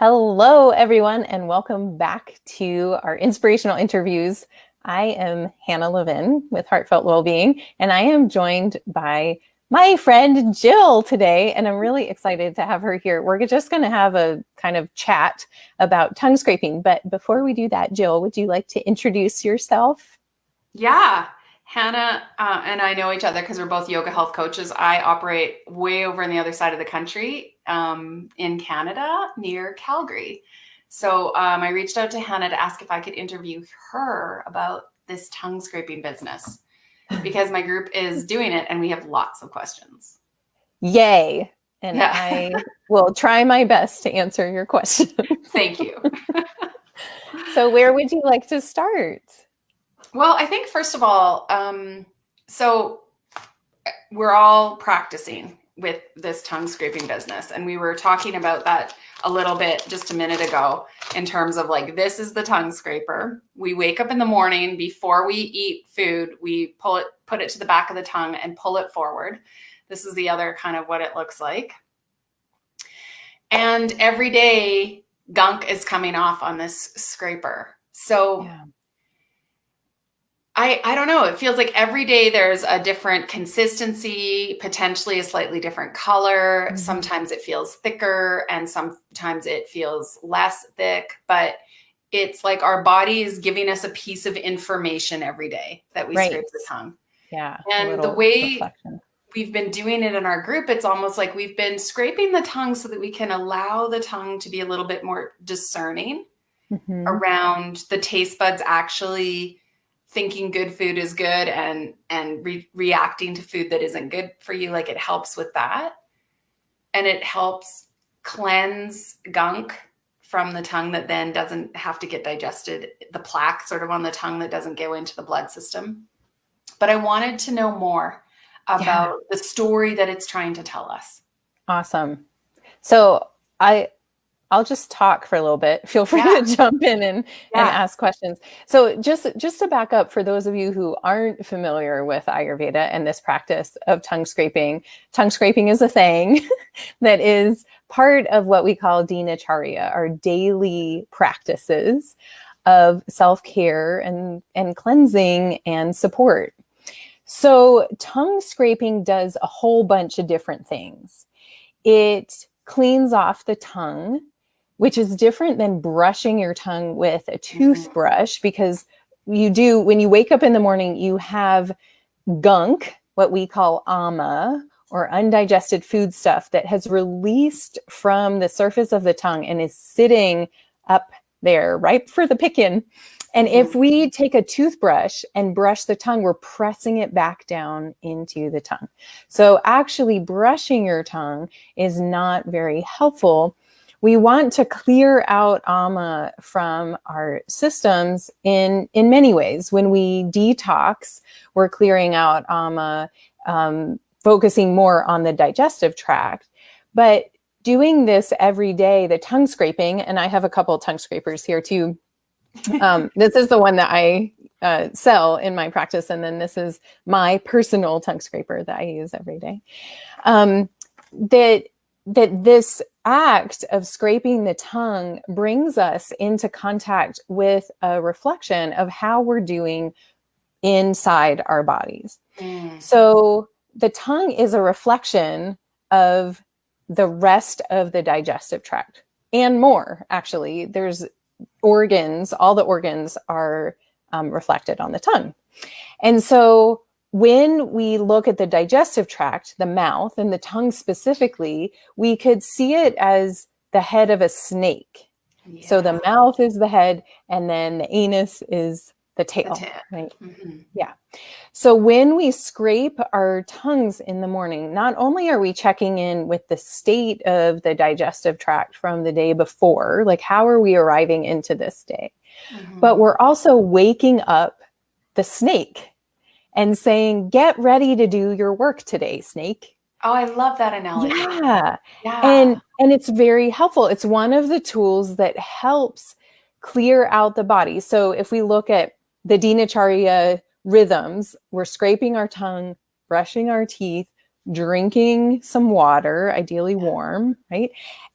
Hello, everyone, and welcome back to our inspirational interviews. I am Hannah Levin with Heartfelt Wellbeing, and I am joined by my friend Jill today, and I'm really excited to have her here. We're just going to have a kind of chat about tongue scraping, but before we do that, Jill, would you like to introduce yourself? Yeah, Hannah and I know each other because we're both yoga health coaches. I operate way over on the other side of the country in Canada near Calgary. So I reached out to Hannah to ask if I could interview her about this tongue scraping business because my group is doing it and we have lots of questions. Yay! And Yeah, I will try my best to answer your questions. thank you. So where would you like to start? Well, I think first of all, so we're all practicing with this tongue scraping business. And we were talking about that a little bit just a minute ago in terms of like, this is the tongue scraper. We wake up in the morning before we eat food, we put it to the back of the tongue and pull it forward. This is the other kind of what it looks like. And every day gunk is coming off on this scraper. So Yeah. I don't know. It feels like every day there's a different consistency, potentially a slightly different color. Mm-hmm. Sometimes it feels thicker and sometimes it feels less thick, but it's like our body is giving us a piece of information every day that we scrape the tongue. Yeah. And the way we've been doing it in our group, it's almost like we've been scraping the tongue so that we can allow the tongue to be a little bit more discerning around the taste buds actually thinking good food is good and reacting to food that isn't good for you. Like it helps with that. And it helps cleanse gunk from the tongue that then doesn't have to get digested, the plaque sort of on the tongue that doesn't go into the blood system. But I wanted to know more about the story that it's trying to tell us. Awesome. So I'll just talk for a little bit. Feel free to jump in and ask questions. So just to back up, for those of you who aren't familiar with Ayurveda and this practice of tongue scraping is a thing that is part of what we call dinacharya, our daily practices of self-care and cleansing and support. So tongue scraping does a whole bunch of different things. It cleans off the tongue, which is different than brushing your tongue with a toothbrush, because when you wake up in the morning, you have gunk, what we call ama, or undigested food stuff that has released from the surface of the tongue and is sitting up there, ripe for the picking. And if we take a toothbrush and brush the tongue, we're pressing it back down into the tongue. So actually brushing your tongue is not very helpful. We want to clear out ama from our systems in many ways. When we detox, we're clearing out ama, focusing more on the digestive tract. But doing this every day, the tongue scraping, and I have a couple of tongue scrapers here too. This is the one that I sell in my practice. And then this is my personal tongue scraper that I use every day. That this act of scraping the tongue brings us into contact with a reflection of how we're doing inside our bodies. So the tongue is a reflection of the rest of the digestive tract and more, actually. There's organs, all the organs are reflected on the tongue. And so when we look at the digestive tract, the mouth and the tongue specifically, we could see it as the head of a snake. Yeah. So the mouth is the head, and then the anus is the tail. Right? Yeah. So when we scrape our tongues in the morning, not only are we checking in with the state of the digestive tract from the day before, like how are we arriving into this day, but we're also waking up the snake and saying, get ready to do your work today, snake. Oh, I love that analogy. Yeah. And it's very helpful. It's one of the tools that helps clear out the body. So if we look at the dinacharya rhythms, we're scraping our tongue, brushing our teeth, drinking some water, ideally warm, right?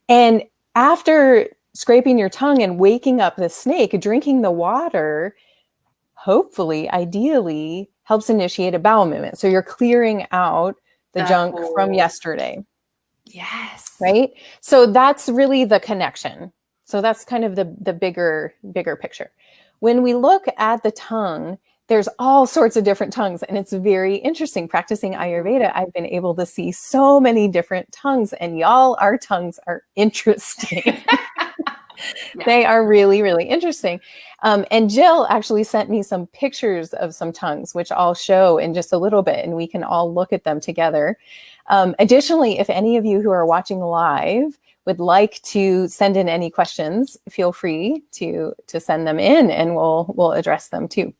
And after scraping your tongue and waking up the snake, drinking the water, hopefully, ideally, helps initiate a bowel movement. So you're clearing out the junk from yesterday. Yes. Right? So that's really the connection. So that's kind of the bigger picture. When we look at the tongue, there's all sorts of different tongues, and it's very interesting. Practicing Ayurveda, I've been able to see so many different tongues, and y'all, our tongues are interesting. They are really, really interesting. And Jill actually sent me some pictures of some tongues, which I'll show in just a little bit, and we can all look at them together. Additionally, if any of you who are watching live would like to send in any questions, feel free to send them in, and we'll address them too.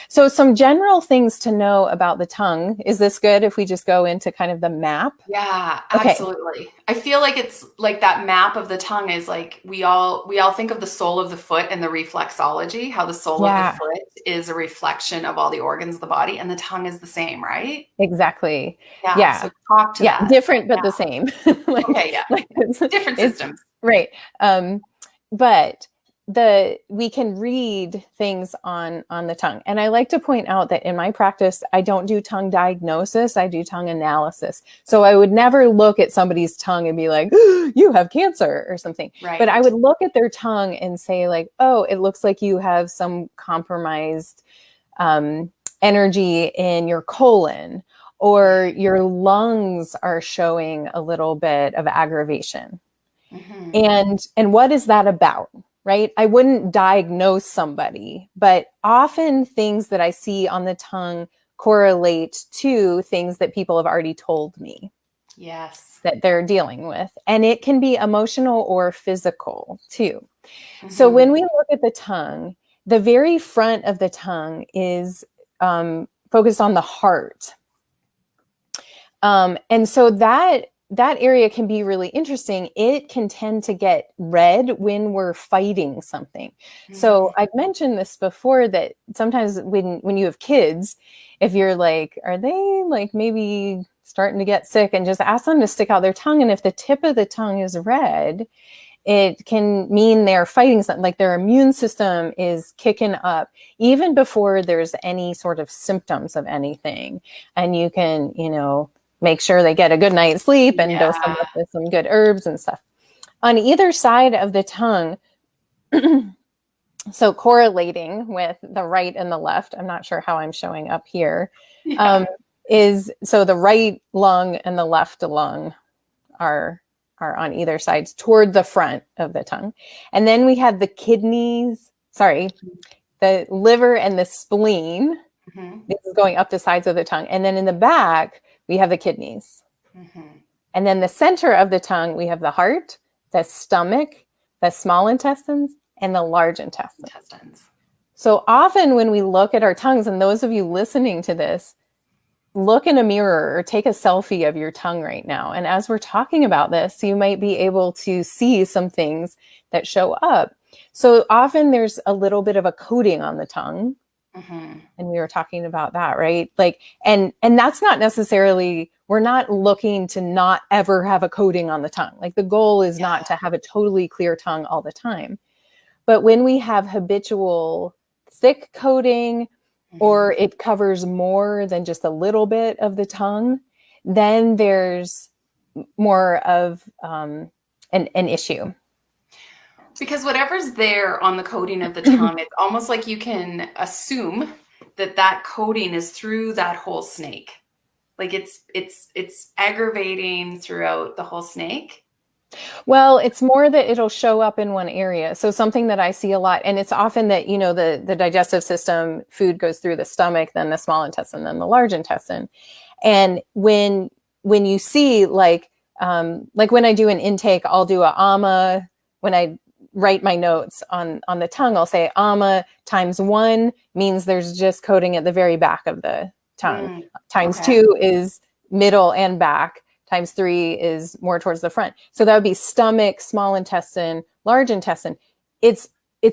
So some general things to know about the tongue. Is this good if we just go into kind of the map? Yeah, absolutely. Okay. I feel like it's like that map of the tongue is like we all think of the sole of the foot and the reflexology, how the sole of the foot is a reflection of all the organs of the body, and the tongue is the same, right? Exactly. Yeah. So talk to that. Different but the same. Different systems. Right. But we can read things on the tongue. And I like to point out that in my practice, I don't do tongue diagnosis, I do tongue analysis. So I would never look at somebody's tongue and be like, oh, you have cancer or something. Right. But I would look at their tongue and say like, oh, it looks like you have some compromised energy in your colon, or your lungs are showing a little bit of aggravation. Mm-hmm. And what is that about? Right? I wouldn't diagnose somebody, but often things that I see on the tongue correlate to things that people have already told me. Yes. That they're dealing with. And it can be emotional or physical too. Mm-hmm. So when we look at the tongue, the very front of the tongue is focused on the heart. And so that area can be really interesting. It can tend to get red when we're fighting something. Mm-hmm. So I've mentioned this before, that sometimes when you have kids, if you're like, are they like maybe starting to get sick, and just ask them to stick out their tongue. And if the tip of the tongue is red, it can mean they're fighting something, like their immune system is kicking up even before there's any sort of symptoms of anything. And you can, make sure they get a good night's sleep and dose them up with some good herbs and stuff. On either side of the tongue, so correlating with the right and the left, I'm not sure how I'm showing up here, is so the right lung and the left lung are on either side toward the front of the tongue. And then we have the kidneys, the liver and the spleen. Mm-hmm. This is going up the sides of the tongue. And then in the back, we have the kidneys. Mm-hmm. And then the center of the tongue, we have the heart, the stomach, the small intestines, and the large intestines. So often when we look at our tongues, and those of you listening to this, look in a mirror or take a selfie of your tongue right now. And as we're talking about this, you might be able to see some things that show up. So often there's a little bit of a coating on the tongue. Mm-hmm. And we were talking about that, right? Like, and that's not necessarily, we're not looking to not ever have a coating on the tongue. Like the goal is not to have a totally clear tongue all the time. But when we have habitual thick coating, or it covers more than just a little bit of the tongue, then there's more of an issue. Because whatever's there on the coating of the tongue, it's almost like you can assume that coating is through that whole snake. Like it's aggravating throughout the whole snake. Well, it's more that it'll show up in one area. So something that I see a lot, and it's often that, the digestive system, food goes through the stomach, then the small intestine, then the large intestine. And when you see like when I do an intake, I'll do a ama. When I write my notes on the tongue, I'll say ama times 1 means there's just coating at the very back of the tongue. Times 2 is middle and back. Times 3 is more towards the front. So that would be stomach, small intestine, large intestine. It's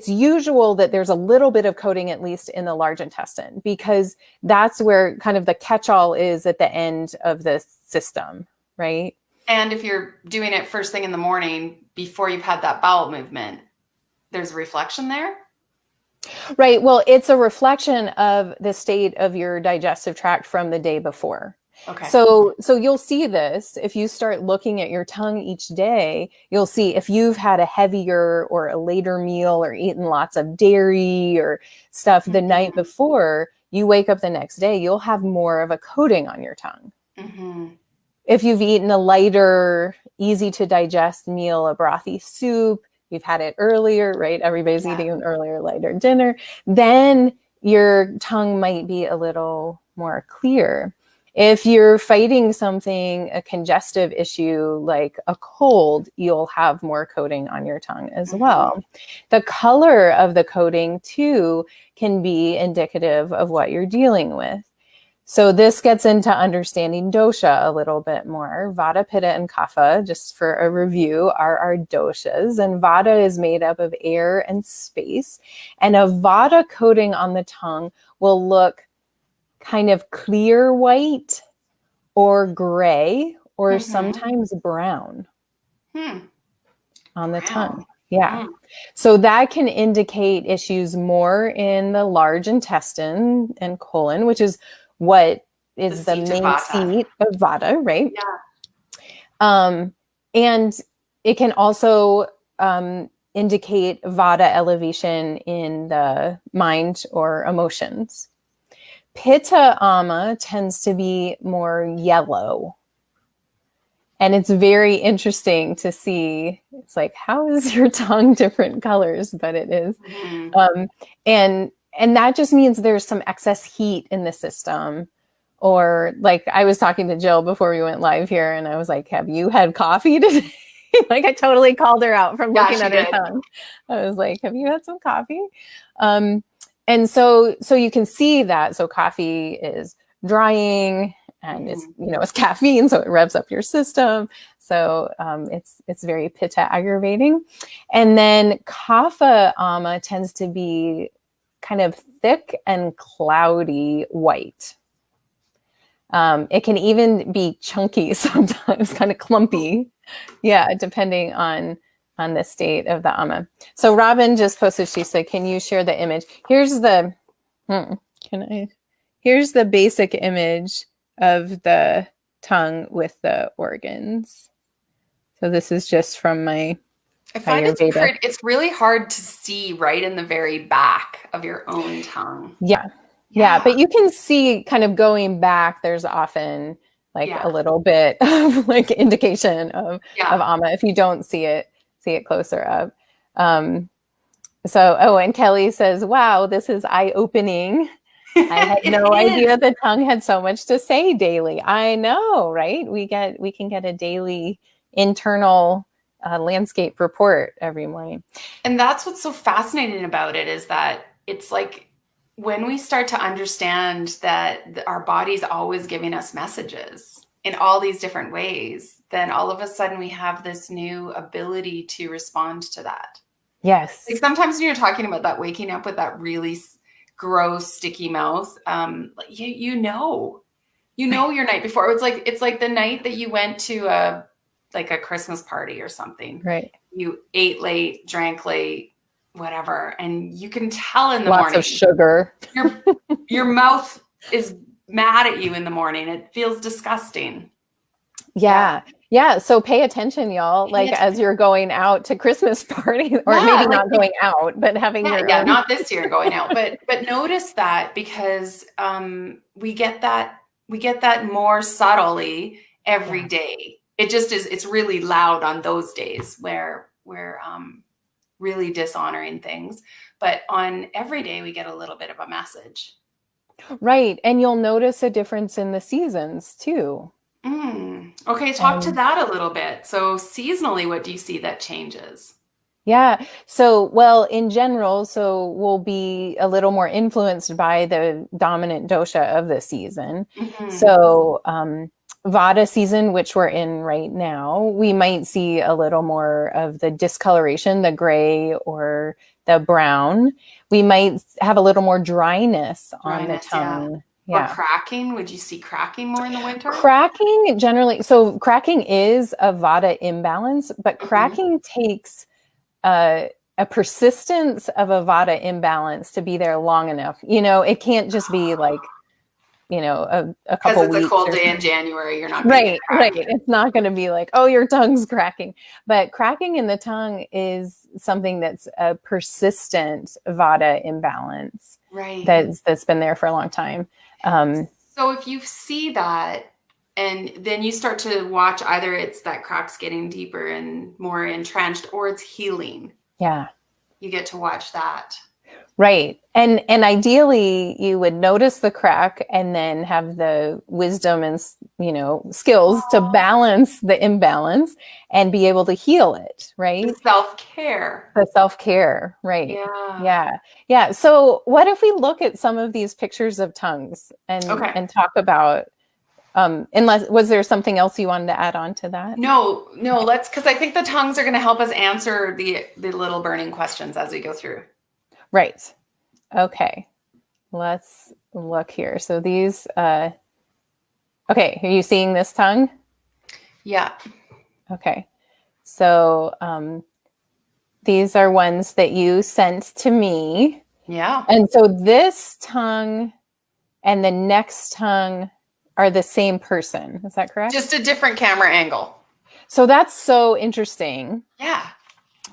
usual that there's a little bit of coating, at least in the large intestine, because that's where kind of the catch-all is at the end of the system, right? And if you're doing it first thing in the morning before you've had that bowel movement, there's a reflection there? Right. Well, it's a reflection of the state of your digestive tract from the day before. Okay. So you'll see this if you start looking at your tongue each day. You'll see if you've had a heavier or a later meal or eaten lots of dairy or stuff the night before, you wake up the next day, you'll have more of a coating on your tongue. If you've eaten a lighter, easy to digest meal, a brothy soup, you've had it earlier, right? Everybody's eating an earlier, lighter dinner. Then your tongue might be a little more clear. If you're fighting something, a congestive issue like a cold, you'll have more coating on your tongue as well. The color of the coating too can be indicative of what you're dealing with. So this gets into understanding dosha a little bit more. Vata, Pitta, and Kapha, just for a review, are our doshas. And Vata is made up of air and space. And a Vata coating on the tongue will look kind of clear white or gray or sometimes brown on the tongue. Yeah. So that can indicate issues more in the large intestine and colon, which is what is the main seat of Vata, right? Yeah. And it can also indicate Vata elevation in the mind or emotions. Pitta Ama tends to be more yellow. And it's very interesting to see. It's like, how is your tongue different colors? But it is. And that just means there's some excess heat in the system. Or like I was talking to Jill before we went live here, and I was like, have you had coffee today? Like I totally called her out from looking at her tongue. I was like, have you had some coffee? And so you can see that. So coffee is drying and it's, it's caffeine. So it revs up your system. So it's very pitta aggravating. And then kapha ama tends to be kind of thick and cloudy white. It can even be chunky sometimes, kind of clumpy. Yeah, depending on the state of the ama. So Robin just posted, she said, can you share the image? Here's the, here's the basic image of the tongue with the organs. So this is just from my I find it's really hard to see right in the very back of your own tongue. Yeah, but you can see kind of going back, there's often like a little bit of like indication of ama if you don't see it closer up. And Kelly says, wow, this is eye-opening. I had no idea the tongue had so much to say daily. I know, right? We can get a daily internal landscape report every morning. And that's what's so fascinating about it, is that it's like when we start to understand that our body's always giving us messages in all these different ways, then all of a sudden we have this new ability to respond to that. Yes. Like sometimes when you're talking about that, waking up with that really gross, sticky mouth, you know your night before. It's like the night that you went to a Christmas party or something. Right. You ate late, drank late, whatever, and you can tell in the morning. Lots of sugar. Your mouth is mad at you in the morning. It feels disgusting. Yeah. So pay attention, y'all. As you're going out to Christmas party, or maybe not going out, but having your own. Not this year going out, but notice that, because we get that more subtly every day. It just is. It's really loud on those days where we're really dishonoring things, but on every day we get a little bit of a message. Right, and you'll notice a difference in the seasons too. Okay, talk to that a little bit. So seasonally, what do you see that changes? Yeah. So, well, in general, we'll be a little more influenced by the dominant dosha of the season. So, Vata season, which we're in right now, we might see a little more of the discoloration, the gray or the brown. We might have a little more dryness on the tongue. Or cracking. Would you see cracking more in the winter? Cracking generally. So cracking is a Vata imbalance, but cracking takes a persistence of a vata imbalance to be there long enough. It can't just be like, a couple weeks. Because it's a cold day in January, you're not right. It's not going to be like, oh, your tongue's cracking. But cracking in the tongue is something that's a persistent vata imbalance. Right. That's been there for a long time. So if you see that, and then you start to watch, either it's that crack's getting deeper and more entrenched, or it's healing. Yeah. You get to watch that. Right. And ideally you would notice the crack and then have the wisdom and, skills to balance the imbalance and be able to heal it. Right. The self-care. Right. Yeah. Yeah. So what if we look at some of these pictures of tongues and talk about, was there something else you wanted to add on to that? No, because I think the tongues are going to help us answer the little burning questions as we go through. Right. Okay. Let's look here. So these, okay. Are you seeing this tongue? Yeah. Okay. So, these are ones that you sent to me. Yeah. And so this tongue and the next tongue are the same person. Is that correct? Just a different camera angle. So that's so interesting. Yeah.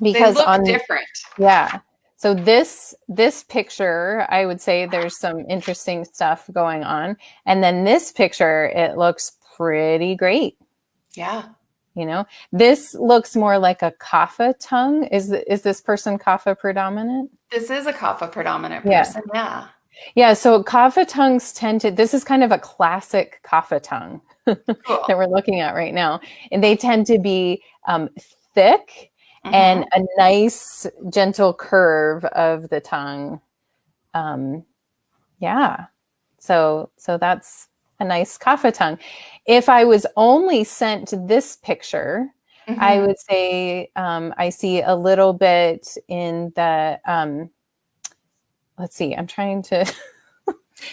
Because they look different. Yeah. So this picture, I would say there's some interesting stuff going on. And then this picture, it looks pretty great. Yeah. This looks more like a kapha tongue. Is this person kapha predominant? This is a kapha predominant person. Yeah. Yeah. So kapha tongues this is kind of a classic kapha tongue cool. that we're looking at right now. And they tend to be thick. Mm-hmm. And a nice gentle curve of the tongue. Yeah. So that's a nice kapha tongue. If I was only sent this picture, mm-hmm. I would say I see a little bit in the, let's see, I'm trying to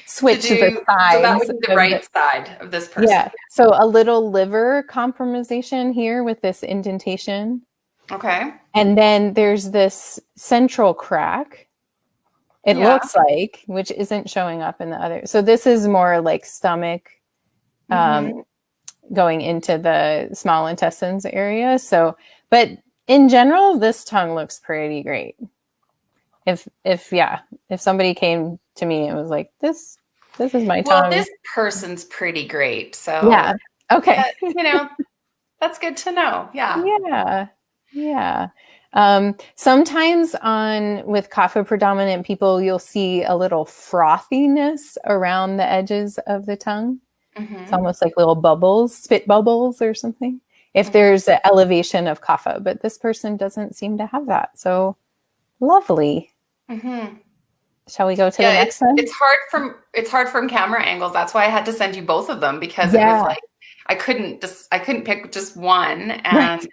switch the sides. So that would be the right side of this person. Yeah. So a little liver compromisation here with this indentation. Okay. And then there's this central crack. It looks like, which isn't showing up in the other. So this is more like stomach going into the small intestines area. So, but in general, this tongue looks pretty great. If somebody came to me and was like, this is my tongue. Well, this person's pretty great. So yeah. Okay. that's good to know. Yeah. Yeah. Sometimes with kapha predominant people, you'll see a little frothiness around the edges of the tongue. Mm-hmm. It's almost like little bubbles, spit bubbles or something. If there's an elevation of kapha, but this person doesn't seem to have that. So lovely. Mm-hmm. Shall we go to the next one? It's hard from camera angles. That's why I had to send you both of them, because it was like I couldn't pick just one. And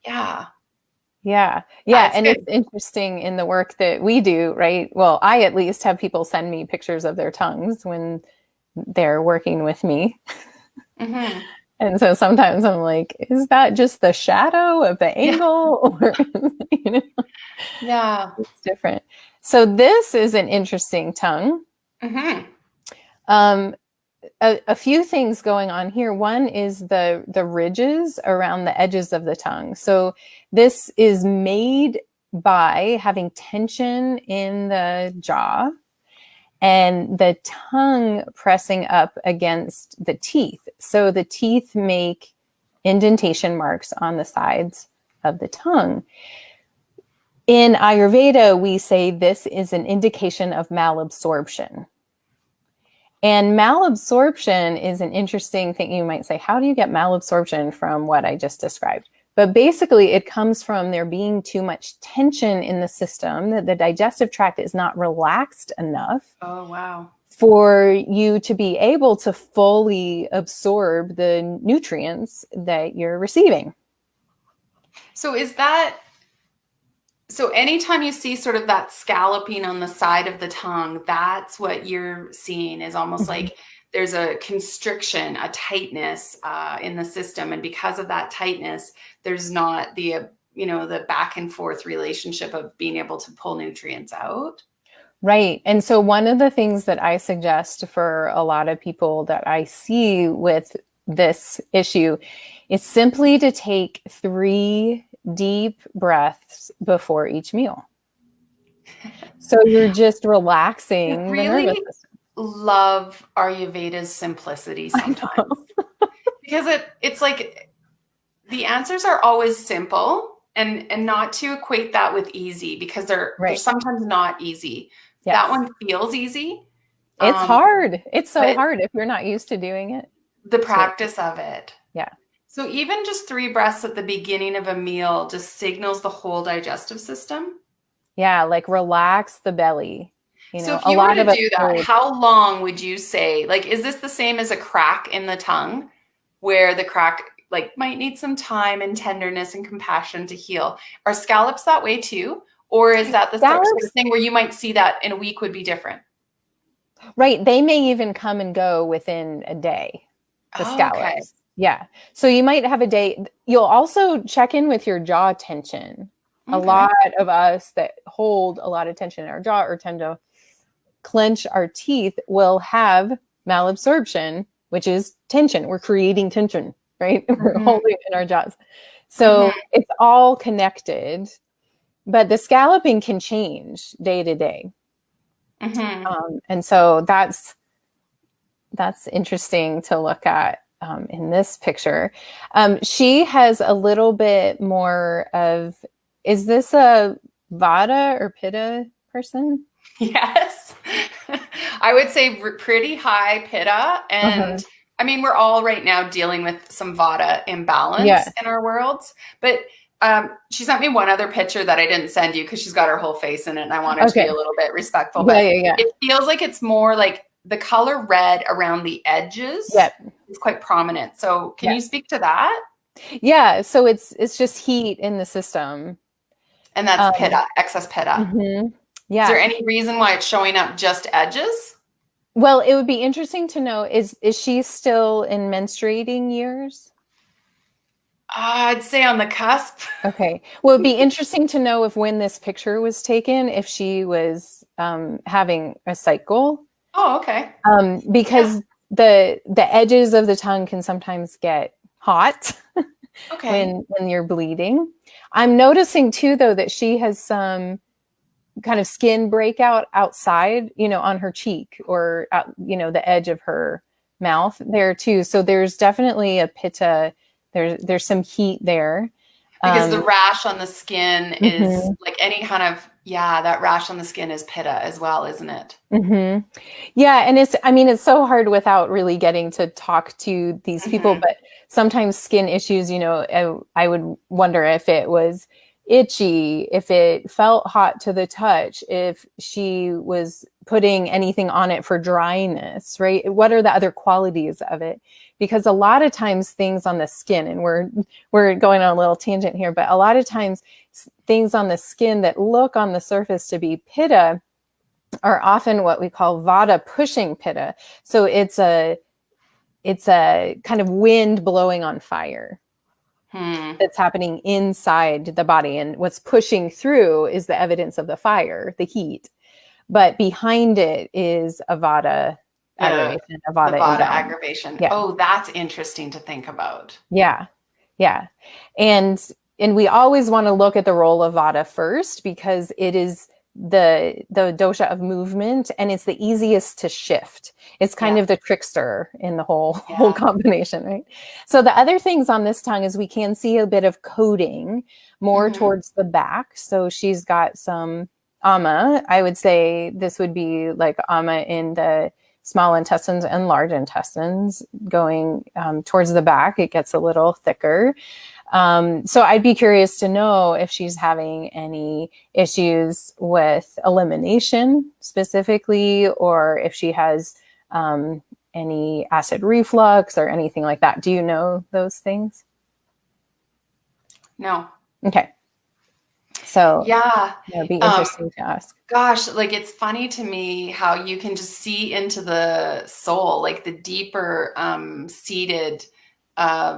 Yeah. And good. It's interesting in the work that we do, right? Well, I at least have people send me pictures of their tongues when they're working with me. Mm-hmm. And so sometimes I'm like, is that just the shadow of the angle? Or, Yeah. It's different. So this is an interesting tongue. Mm-hmm. A few things going on here. One is the ridges around the edges of the tongue. So this is made by having tension in the jaw and the tongue pressing up against the teeth. So the teeth make indentation marks on the sides of the tongue. In Ayurveda, we say this is an indication of malabsorption. And malabsorption is an interesting thing. You might say, how do you get malabsorption from what I just described? But basically, it comes from there being too much tension in the system, that the digestive tract is not relaxed enough. Oh, wow. For you to be able to fully absorb the nutrients that you're receiving. So so anytime you see sort of that scalloping on the side of the tongue, that's what you're seeing, is almost like there's a constriction, a tightness in the system. And because of that tightness, there's not the the back and forth relationship of being able to pull nutrients out. Right. And so one of the things that I suggest for a lot of people that I see with this issue is simply to take 3 deep breaths before each meal. So you're just relaxing the nervous system. Love Ayurveda's simplicity sometimes. Because it's like the answers are always simple, and not to equate that with easy, because they're sometimes not easy. Yes. That one feels easy. It's hard. It's so hard if you're not used to doing it. The practice of it. Yeah. So even just 3 breaths at the beginning of a meal just signals the whole digestive system. Yeah, like relax the belly. So if you were to do that, how long would you say? Like, is this the same as a crack in the tongue, where the crack might need some time and tenderness and compassion to heal? Are scallops that way too? Or is that the sort of thing where you might see that in a week would be different? Right. They may even come and go within a day, the scallops. Okay. Yeah. So you might have a day. You'll also check in with your jaw tension. Okay. A lot of us that hold a lot of tension in our jaw or tend to clench our teeth will have malabsorption, which is tension. We're creating tension, right? Mm-hmm. We're holding it in our jaws. So it's all connected, but the scalloping can change day to day. Mm-hmm. And so that's interesting to look at in this picture. She has a little bit more of, is this a Vata or Pitta person? Yes. I would say pretty high Pitta. And I mean, we're all right now dealing with some Vata imbalance in our worlds. But she sent me one other picture that I didn't send you because she's got her whole face in it, and I wanted to be a little bit respectful. But it feels like it's more like the color red around the edges. Yep. It's quite prominent. So can you speak to that? Yeah. So it's just heat in the system. And that's Pitta, excess Pitta. Mm-hmm. Yeah. Is there any reason why it's showing up just edges? Well, it would be interesting to know, is she still in menstruating years? I'd say on the cusp. Okay. Well, it'd be interesting to know if when this picture was taken, if she was having a cycle. Oh, okay. Because the edges of the tongue can sometimes get hot when you're bleeding. I'm noticing too, though, that she has some kind of skin breakout outside, on her cheek or the edge of her mouth there too. So there's definitely a Pitta. There's some heat there. Because the rash on the skin is like any kind of, that rash on the skin is Pitta as well, isn't it? Mm-hmm. Yeah. And it's so hard without really getting to talk to these people, but sometimes skin issues, I would wonder if it was itchy, if it felt hot to the touch, if she was putting anything on it for dryness, right? What are the other qualities of it? Because a lot of times things on the skin, and we're going on a little tangent here, but a lot of times things on the skin that look on the surface to be Pitta are often what we call Vata pushing Pitta. So it's a kind of wind blowing on fire. That's happening inside the body, and what's pushing through is the evidence of the fire, the heat, but behind it is a Vata aggravation, a Vata aggravation. Yeah. Oh, that's interesting to think about. Yeah, and we always want to look at the role of Vata first, because it is the dosha of movement, and it's the easiest to shift. It's kind of the trickster in the whole combination, right? So the other things on this tongue is we can see a bit of coating more towards the back. So she's got some ama. I would say this would be like ama in the small intestines and large intestines going towards the back. It gets a little thicker. So I'd be curious to know if she's having any issues with elimination specifically, or if she has any acid reflux or anything like that. Do you know those things? No. Okay. So it'd be interesting to ask. Gosh, like it's funny to me how you can just see into the soul, like the deeper seated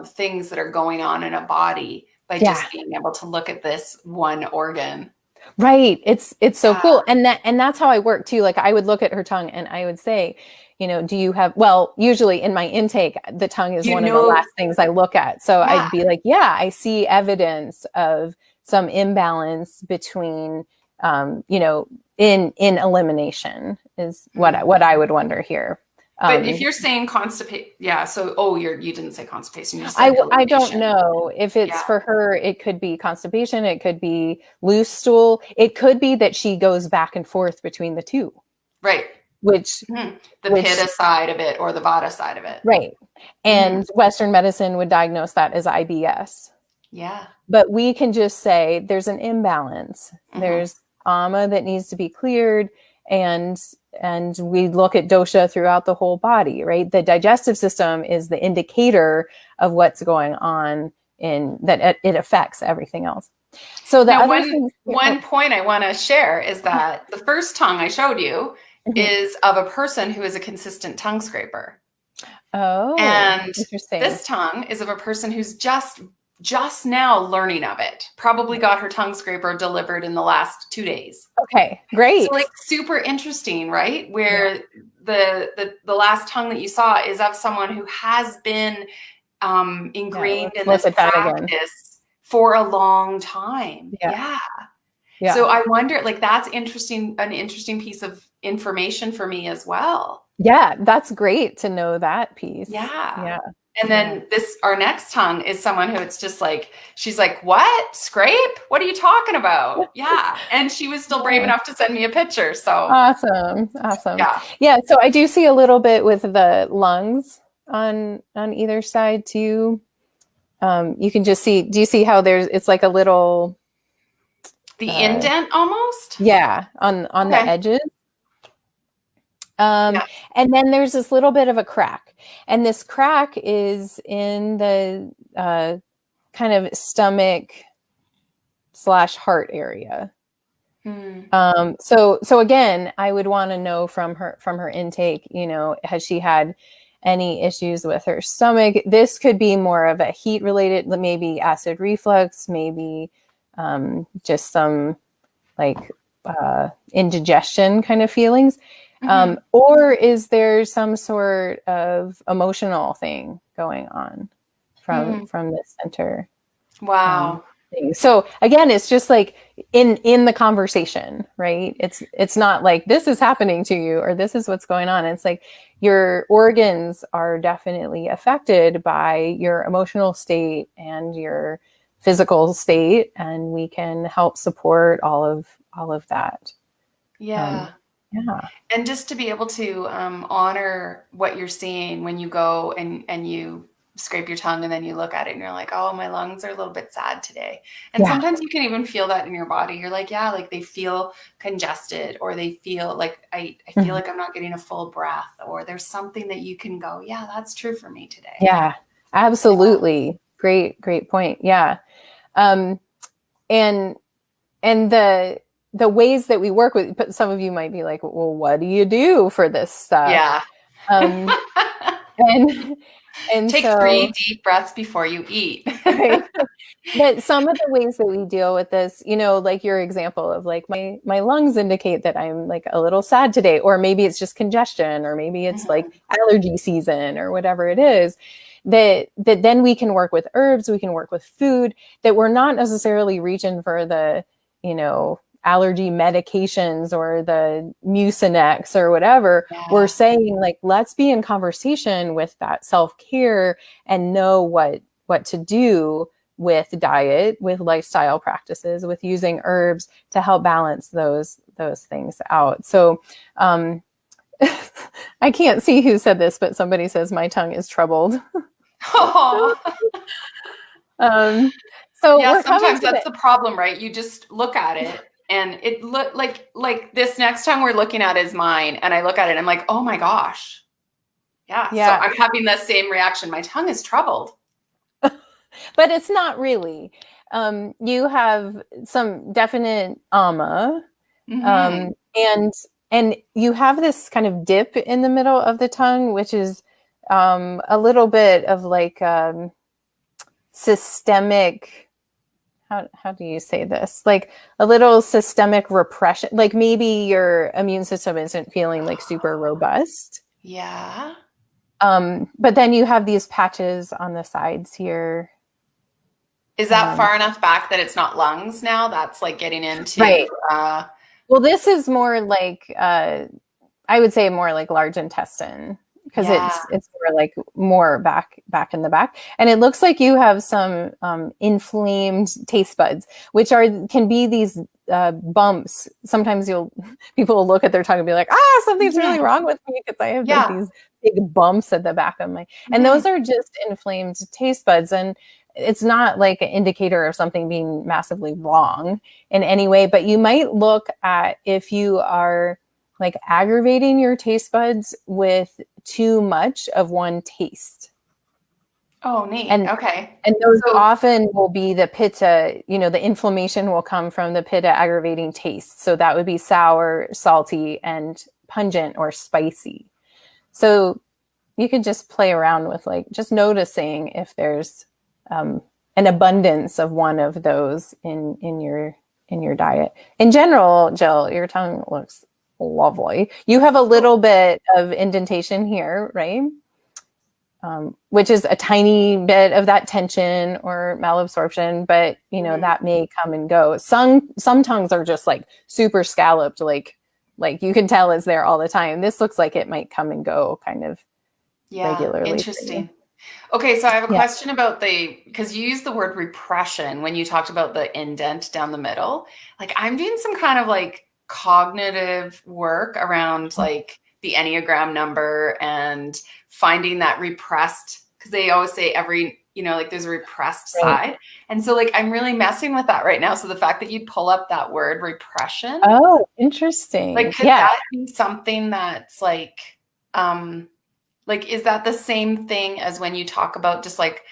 things that are going on in a body by just being able to look at this one organ. Right. It's so cool. And that's how I work too. Like I would look at her tongue and I would say, do you have, well, usually in my intake, the tongue is one of the last things I look at. So I'd be like, I see evidence of some imbalance between, in elimination is what I would wonder here. But if you're saying constipation, so you didn't say constipation. You just said I don't know if it's for her. It could be constipation. It could be loose stool. It could be that she goes back and forth between the two. Right. Which the pitta side of it or the vata side of it. Right. And Western medicine would diagnose that as IBS. Yeah. But we can just say there's an imbalance. There's ama that needs to be cleared. And we look at dosha throughout the whole body, right? The digestive system is the indicator of what's going on in that it affects everything else. So the one point I want to share is that the first tongue I showed you is of a person who is a consistent tongue scraper. Oh, and this tongue is of a person who's just now learning of it. Probably got her tongue scraper delivered in the last 2 days. Okay, great. So like super interesting, right? Where the last tongue that you saw is of someone who has been ingrained in this practice for a long time. Yeah. So I wonder, like, that's interesting, an interesting piece of information for me as well. Yeah, that's great to know that piece. Yeah. And then our next tongue is someone who it's just like, she's like, what? Scrape? What are you talking about? Yeah. And she was still brave enough to send me a picture. So awesome. Yeah. So I do see a little bit with the lungs on either side too. You can just see, do you see how it's like a little, the indent almost? Yeah. On the edges. And then there's this little bit of a crack, and this crack is in the kind of stomach / heart area. So again, I would want to know from her intake, has she had any issues with her stomach? This could be more of a heat related, maybe acid reflux, maybe just some like indigestion kind of feelings. Or is there some sort of emotional thing going on from the center? Wow. So again, it's just like in the conversation, right? It's not like this is happening to you or this is what's going on. It's like your organs are definitely affected by your emotional state and your physical state, and we can help support all of that. Yeah. And just to be able to honor what you're seeing when you go and you scrape your tongue and then you look at it and you're like, oh, my lungs are a little bit sad today. And sometimes you can even feel that in your body. You're like, like they feel congested, or they feel like I feel like I'm not getting a full breath, or there's something that you can go, that's true for me today. Yeah, absolutely. Great point. Yeah. And the ways that we work with, some of you might be like, well, what do you do for this stuff? Yeah. And take 3 deep breaths before you eat. Right? But some of the ways that we deal with this, like your example of like my lungs indicate that I'm like a little sad today, or maybe it's just congestion, or maybe it's like allergy season or whatever it is, that then we can work with herbs, we can work with food, that we're not necessarily reaching for the, allergy medications or the Mucinex or whatever. We're saying like, let's be in conversation with that self-care and know what to do with diet, with lifestyle practices, with using herbs to help balance those things out. So I can't see who said this, but somebody says my tongue is troubled. So sometimes that's the problem, right? You just look at it and it look like this next tongue we're looking at is mine, and I look at it and I'm like, oh my gosh. Yeah. So I'm having the same reaction. My tongue is troubled. But it's not really. You have some definite ama, and you have this kind of dip in the middle of the tongue, which is a little bit of like systemic how do you say this? Like a little systemic repression, like maybe your immune system isn't feeling like super robust. Yeah. But then you have these patches on the sides here. Is that far enough back that it's not lungs now? That's like getting into right. Well, this is more like I would say more like large intestine, because it's more like more back in the back, and it looks like you have some inflamed taste buds, which can be these bumps. Sometimes people will look at their tongue and be like, something's really wrong with me, because I have like these big bumps at the back of my, and those are just inflamed taste buds, and it's not like an indicator of something being massively wrong in any way, but you might look at if you are like aggravating your taste buds with too much of one taste. Oh, neat. Okay. And those often will be the pitta, the inflammation will come from the pitta aggravating taste. So that would be sour, salty, and pungent or spicy. So you could just play around with like just noticing if there's an abundance of one of those in your diet. In general, Jill, your tongue looks lovely. You have a little bit of indentation here, right? Which is a tiny bit of that tension or malabsorption, but that may come and go. Some tongues are just like super scalloped, like you can tell it's there all the time. This looks like it might come and go kind of regularly. Interesting. Okay, so I have a question about because you used the word repression when you talked about the indent down the middle. Like I'm doing some kind of like cognitive work around like the Enneagram number and finding that repressed, because they always say like there's a repressed side. And so like I'm really messing with that right now. So the fact that you pull up that word repression. Oh, interesting. Like could that be something that's like is that the same thing as when you talk about just like,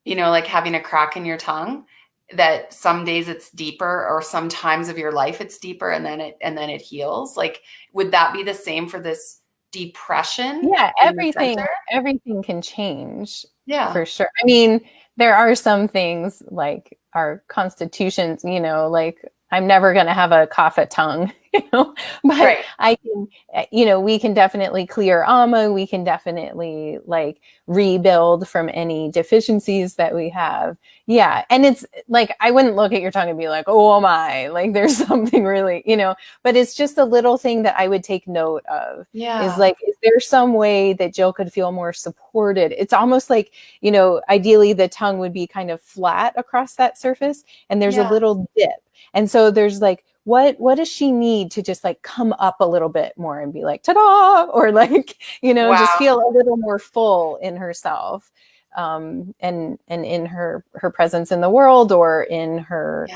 like having a crack in your tongue, that some days it's deeper or some times of your life it's deeper and then it heals? Like, would that be the same for this depression? Yeah, everything can change. Yeah, for sure. I mean, there are some things like our constitutions, like I'm never going to have a kapha tongue, but I can, we can definitely clear ama. We can definitely like rebuild from any deficiencies that we have. Yeah. And it's like, I wouldn't look at your tongue and be like, oh my, like there's something really, but it's just a little thing that I would take note of. Yeah. Is like, is there some way that Jill could feel more supported? It's almost like, ideally the tongue would be kind of flat across that surface and there's a little dip. And so there's like, what does she need to just like come up a little bit more and be like, ta-da, or like, just feel a little more full in herself, and in her presence in the world or in her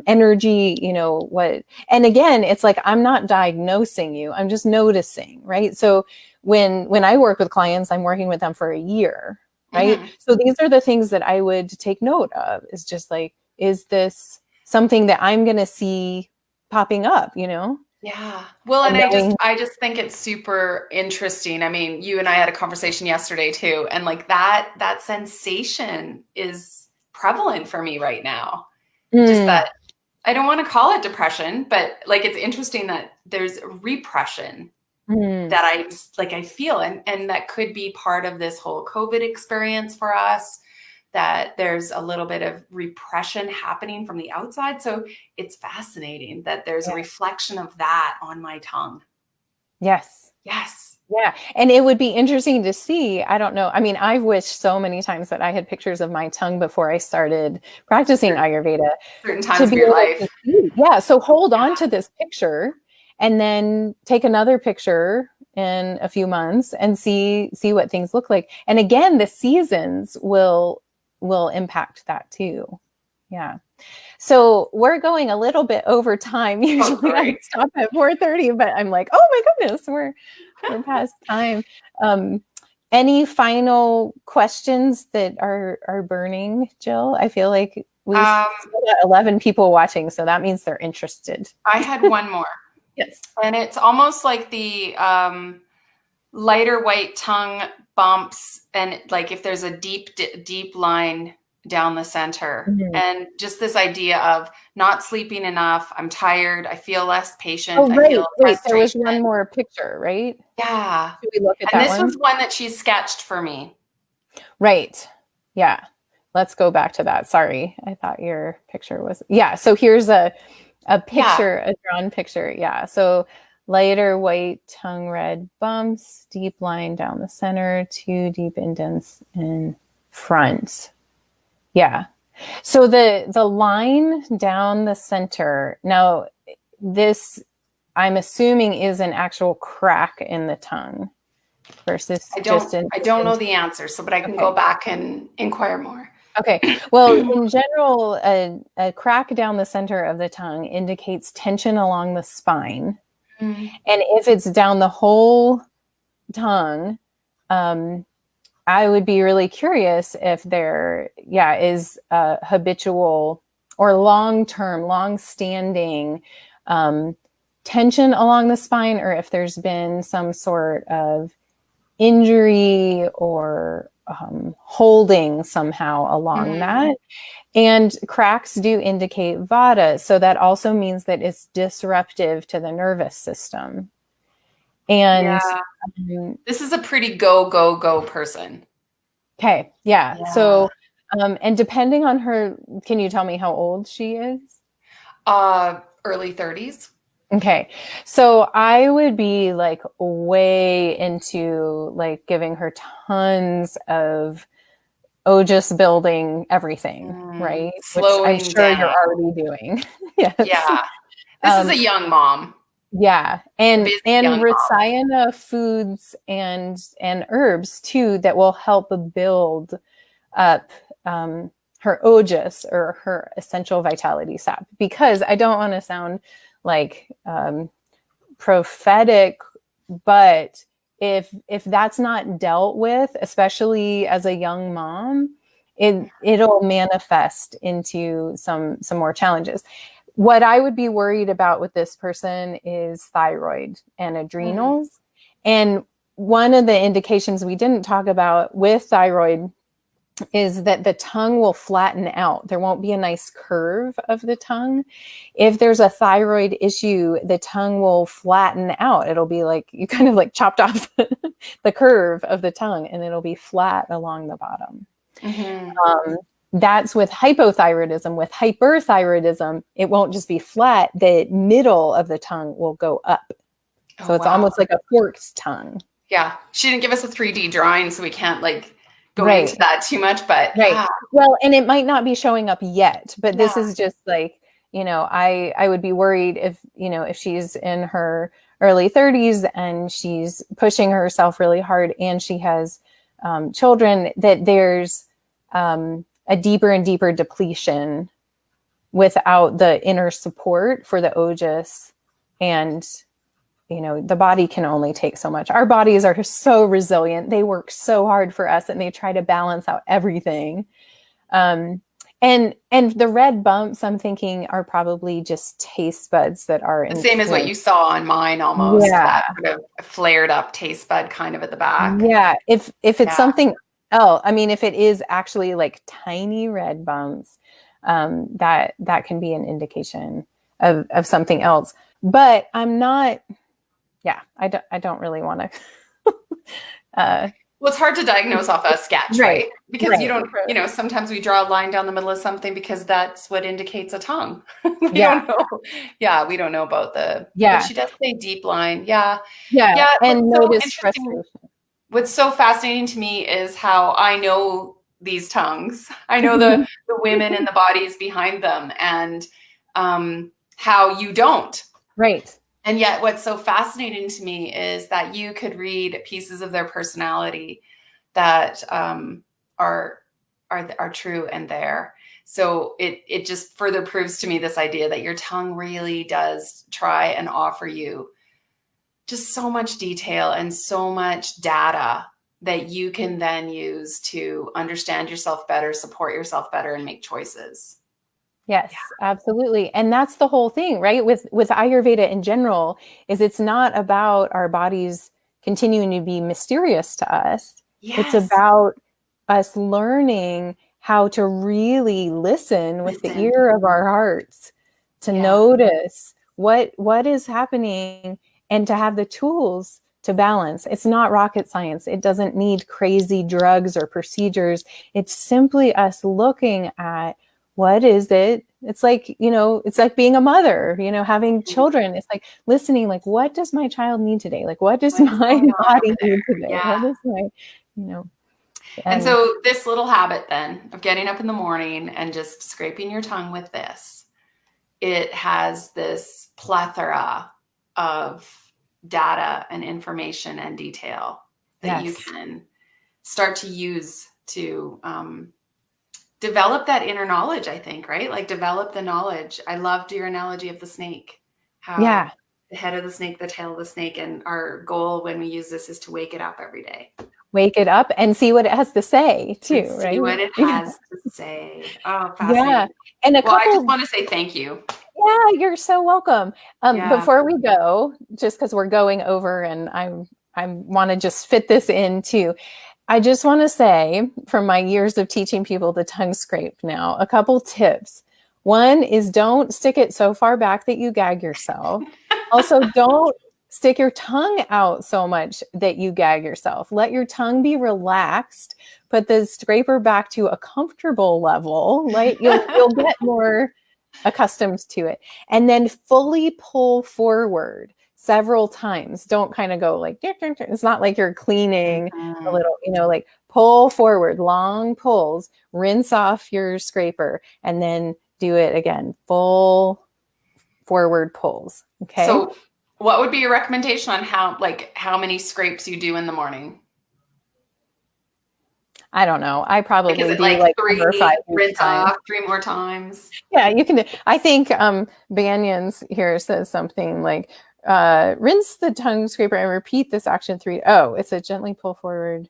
energy, and again, it's like, I'm not diagnosing you, I'm just noticing, right? So when I work with clients, I'm working with them for a year, right? Mm-hmm. So these are the things that I would take note of, is just like, is this something that I'm going to see popping up, Yeah. Well, and I just think it's super interesting. I mean, you and I had a conversation yesterday too. And like that sensation is prevalent for me right now. Just that I don't want to call it depression, but like, it's interesting that there's repression that I feel. And that could be part of this whole COVID experience for us, that there's a little bit of repression happening from the outside. So it's fascinating that there's a reflection of that on my tongue. Yes. Yes. Yeah. And it would be interesting to see. I don't know. I mean, I've wished so many times that I had pictures of my tongue before I started practicing Ayurveda. Certain times of your life. Yeah. So hold on to this picture and then take another picture in a few months and see what things look like. And again, the seasons will impact that too. Yeah. So we're going a little bit over time. Usually I stop at 4:30, but I'm like, oh my goodness, we're past time. Any final questions that are burning, Jill? I feel like we've got 11 people watching, so that means they're interested. I had one more. Yes. And it's almost like the lighter white tongue bumps, and like if there's a deep line down the center. And just this idea of not sleeping enough. I'm tired. I feel less patient. Oh, right. I feel Wait, there was frustration. one more picture, right? Yeah. Should we look at And that this one? was one that she sketched for me. Right. Yeah. Let's go back to that. Sorry. I thought your picture was, yeah. So here's a picture, a drawn picture. Yeah. So lighter white tongue, red bumps, deep line down the center, 2 deep indents in front. Yeah. So the line down the center. Now this, I'm assuming, is an actual crack in the tongue versus I don't know the answer, but I can go back and inquire more. Okay. Well, in general, a crack down the center of the tongue indicates tension along the spine. And if it's down the whole tongue, I would be really curious if there, is habitual or long-term, long-standing tension along the spine, or if there's been some sort of injury or holding somehow along that. And cracks do indicate vata. So that also means that it's disruptive to the nervous system. And this is a pretty go person. Okay. Yeah. So, and depending on her, can you tell me how old she is? Early 30s. Okay. So I would be like way into like giving her tons of ojas building everything, right? Slowing Which I'm sure down. you're already doing. Yes. Yeah. This is a young mom. Yeah. And Ratsayana foods and herbs too that will help build up her ojas or her essential vitality sap, because I don't want to sound like prophetic, but if that's not dealt with, especially as a young mom, it'll manifest into some more challenges. What I would be worried about with this person is thyroid and adrenals. And one of the indications we didn't talk about with thyroid is that the tongue will flatten out. There won't be a nice curve of the tongue. If there's a thyroid issue, the tongue will flatten out. It'll be like you kind of like chopped off the curve of the tongue, and it'll be flat along the bottom. That's with hypothyroidism. With hyperthyroidism, it won't just be flat. The middle of the tongue will go up. So it's almost like a forked tongue. Yeah. She didn't give us a 3D drawing, so we can't like go into that too much, but well, and it might not be showing up yet, but this is just like, I would be worried if she's in her early 30s and she's pushing herself really hard and she has children, that there's a deeper and deeper depletion without the inner support for the ojas. And the body can only take so much. Our bodies are so resilient. They work so hard for us and they try to balance out everything. And the red bumps, I'm thinking, are probably just taste buds that are the same as what you saw on mine, almost. That sort of flared up taste bud kind of at the back. Yeah. If it's something else, I mean, if it is actually like tiny red bumps, that can be an indication of something else. But I'm not. Yeah, I don't really want to. Well, it's hard to diagnose off a sketch, right? Because you don't, sometimes we draw a line down the middle of something because that's what indicates a tongue. We don't know. Yeah, we don't know about but she does say deep line. Yeah. And notice frustration. What's so fascinating to me is how I know these tongues. I know the women and the bodies behind them, and how you don't. Right. And yet what's so fascinating to me is that you could read pieces of their personality that are true and there. So it just further proves to me this idea that your tongue really does try and offer you just so much detail and so much data that you can then use to understand yourself better, support yourself better, and make choices. Yes, absolutely. And that's the whole thing, right? With Ayurveda in general, is it's not about our bodies continuing to be mysterious to us. It's about us learning how to really listen with the ear of our hearts, to notice what is happening, and to have the tools to balance. It's not rocket science. It doesn't need crazy drugs or procedures. It's simply us looking at what is it. It's like, it's like being a mother, having children. It's like listening, like, what does my child need today? Like, what does my body need today? What is my, And so this little habit then of getting up in the morning and just scraping your tongue with this, it has this plethora of data and information and detail that you can start to use to develop that inner knowledge, I think, right? Like develop the knowledge. I loved your analogy of the snake, how the head of the snake, the tail of the snake, and our goal when we use this is to wake it up every day. Wake it up and see what it has to say too, right? See what it has to say. Oh, fascinating. Yeah. And I just want to say thank you. Yeah, you're so welcome. Before we go, just because we're going over and I want to just fit this in too. I just want to say, from my years of teaching people the tongue scrape now, a couple tips. One is don't stick it so far back that you gag yourself. Also, don't stick your tongue out so much that you gag yourself. Let your tongue be relaxed. Put the scraper back to a comfortable level, right? You'll get more accustomed to it. And then fully pull forward several times. Don't kind of go like, it's not like you're cleaning a little, like pull forward, long pulls, rinse off your scraper, and then do it again, full forward pulls. Okay. So what would be your recommendation on how many scrapes you do in the morning? I don't know. I probably do like 3, rinse off 3 more times. Yeah, you can do. I think Banyan's here says something like, rinse the tongue scraper and repeat this action 3. Oh, it's a gently pull forward.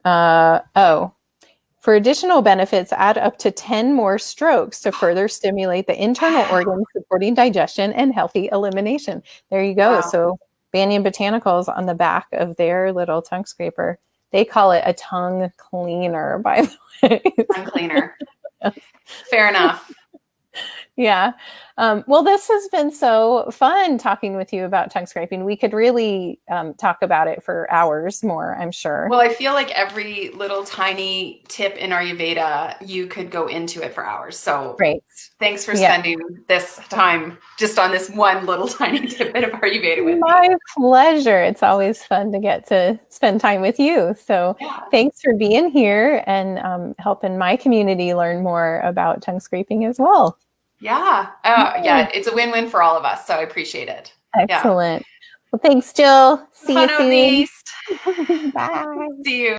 For additional benefits, add up to 10 more strokes to further stimulate the internal organs supporting digestion and healthy elimination. There you go. Wow. So Banyan Botanicals on the back of their little tongue scraper, they call it a tongue cleaner, by the way. Tongue cleaner. Fair enough. Yeah. Well, this has been so fun talking with you about tongue scraping. We could really talk about it for hours more, I'm sure. Well, I feel like every little tiny tip in Ayurveda, you could go into it for hours. So great. Thanks for spending this time just on this one little tiny tidbit of Ayurveda with me. My pleasure. It's always fun to get to spend time with you. So thanks for being here and helping my community learn more about tongue scraping as well. Yeah. It's a win-win for all of us. So I appreciate it. Excellent. Well, thanks, Jill. See you soon. Bye. See you.